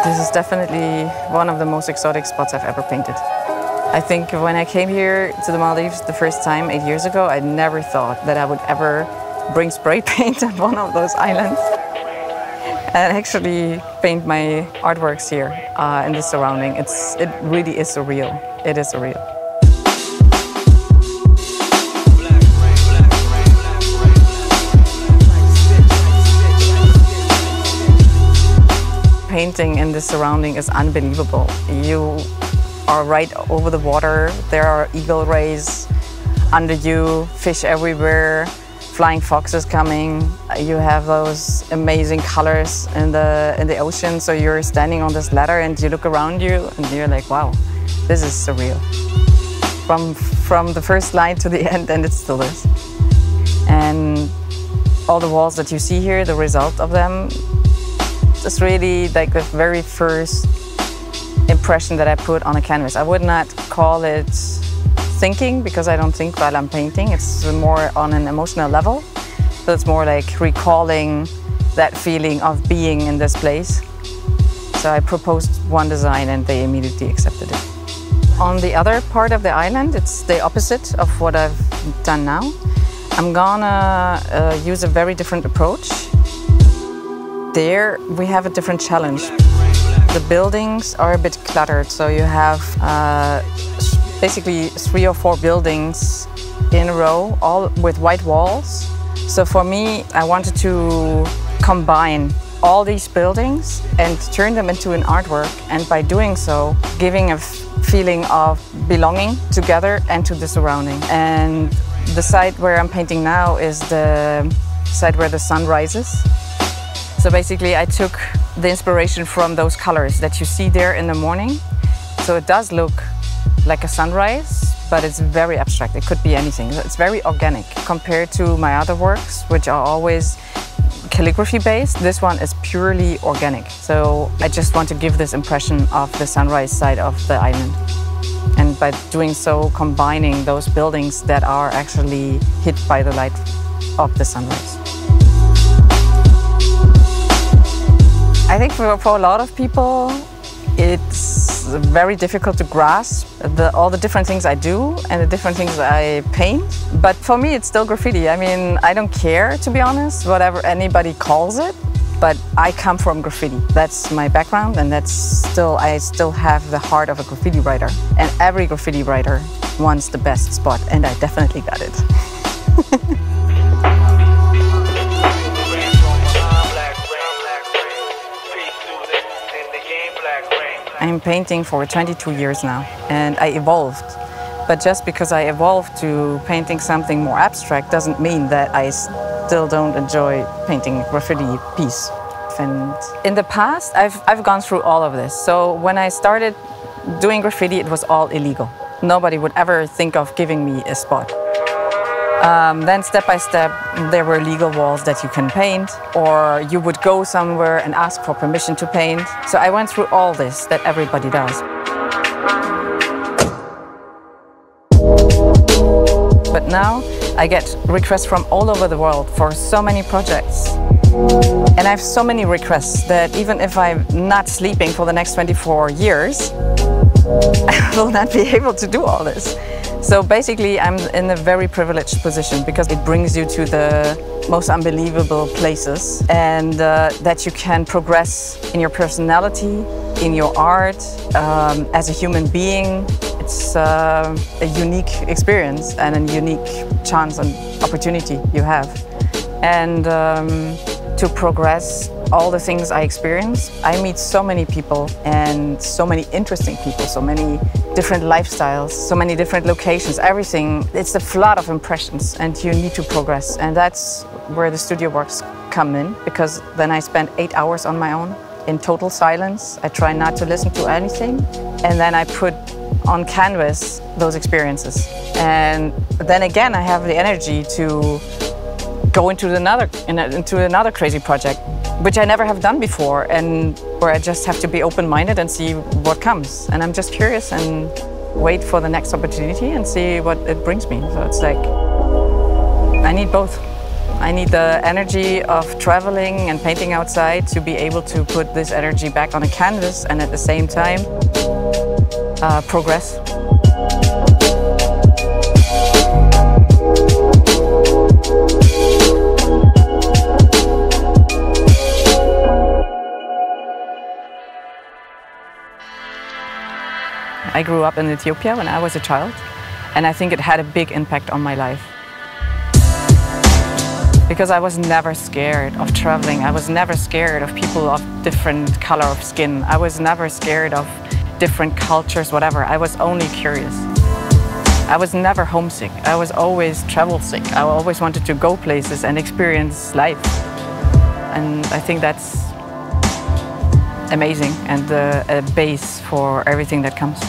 This is definitely one of the most exotic spots I've ever painted. I think when I came here to the Maldives the first time 8 years ago, I never thought that I would ever bring spray paint on one of those islands and actually paint my artworks here in the surrounding. It really is surreal. It is surreal. Painting in this surrounding is unbelievable. You are right over the water. There are eagle rays under you, fish everywhere, flying foxes coming. You have those amazing colors in the ocean. So you're standing on this ladder and you look around you and you're like, wow, this is surreal. From the first line to the end, and it still is. And all the walls that you see here, the result of them, it's really like the very first impression that I put on a canvas. I would not call it thinking, because I don't think while I'm painting. It's more on an emotional level. So it's more like recalling that feeling of being in this place. So I proposed one design and they immediately accepted it. On the other part of the island, it's the opposite of what I've done now. I'm gonna use a very different approach. There we have a different challenge. The buildings are a bit cluttered, so you have basically 3 or 4 buildings in a row, all with white walls. So for me, I wanted to combine all these buildings and turn them into an artwork, and by doing so, giving a feeling of belonging together and to the surrounding. And the side where I'm painting now is the side where the sun rises. So basically I took the inspiration from those colors that you see there in the morning. So it does look like a sunrise, but it's very abstract. It could be anything. It's very organic compared to my other works, which are always calligraphy based. This one is purely organic. So I just want to give this impression of the sunrise side of the island. And by doing so, combining those buildings that are actually hit by the light of the sunrise. I think for a lot of people, it's very difficult to grasp all the different things I do and the different things I paint. But for me, it's still graffiti. I mean, I don't care, to be honest, whatever anybody calls it. But I come from graffiti. That's my background, and I still have the heart of a graffiti writer. And every graffiti writer wants the best spot, and I definitely got it. I'm painting for 22 years now, and I evolved. But just because I evolved to painting something more abstract doesn't mean that I still don't enjoy painting a graffiti piece. And in the past, I've gone through all of this. So when I started doing graffiti, it was all illegal. Nobody would ever think of giving me a spot. Then step by step, there were legal walls that you can paint, or you would go somewhere and ask for permission to paint. So I went through all this that everybody does. But now I get requests from all over the world for so many projects. And I have so many requests that even if I'm not sleeping for the next 24 years, I will not be able to do all this. So basically, I'm in a very privileged position because it brings you to the most unbelievable places, and that you can progress in your personality, in your art, as a human being. It's a unique experience and a unique chance and opportunity you have. And to progress all the things I experience, I meet so many people and so many interesting people, so many different lifestyles, so many different locations, everything. It's a flood of impressions and you need to progress. And that's where the studio works come in, because then I spend 8 hours on my own in total silence. I try not to listen to anything. And then I put on canvas those experiences. And then again, I have the energy to go into another crazy project, which I never have done before, and where I just have to be open-minded and see what comes. And I'm just curious and wait for the next opportunity and see what it brings me. So it's like, I need both. I need the energy of traveling and painting outside to be able to put this energy back on a canvas and at the same time progress. I grew up in Ethiopia when I was a child, and I think it had a big impact on my life. Because I was never scared of traveling. I was never scared of people of different color of skin. I was never scared of different cultures, whatever. I was only curious. I was never homesick. I was always travel sick. I always wanted to go places and experience life. And I think that's amazing and a base for everything that comes.